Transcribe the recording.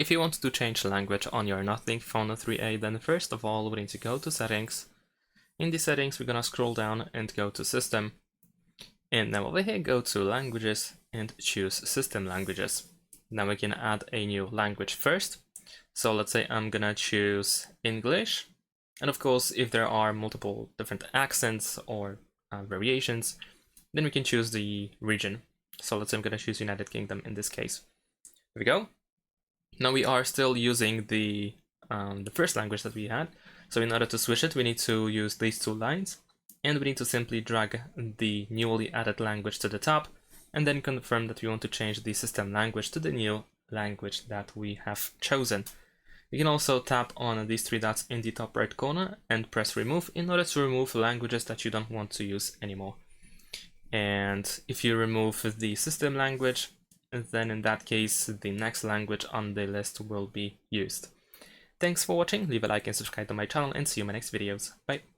If you want to change language on your Nothing Phone 3a, then first of all we need to go to Settings. In the settings we're gonna scroll down and go to System. And now over here go to Languages and choose System Languages. Now we can add a new language first. So let's say I'm gonna choose English. And of course, if there are multiple different accents or variations, then we can choose the region. So let's say I'm gonna choose United Kingdom in this case. Here we go. Now we are still using the first language that we had. So in order to switch it, we need to use these two lines, and we need to simply drag the newly added language to the top, and then confirm that we want to change the system language to the new language that we have chosen. You can also tap on these three dots in the top right corner and press remove in order to remove languages that you don't want to use anymore. And if you remove the system language, then in that case the next language on the list will be used. Thanks for watching, leave a like and subscribe to my channel, and see you in my next videos. Bye!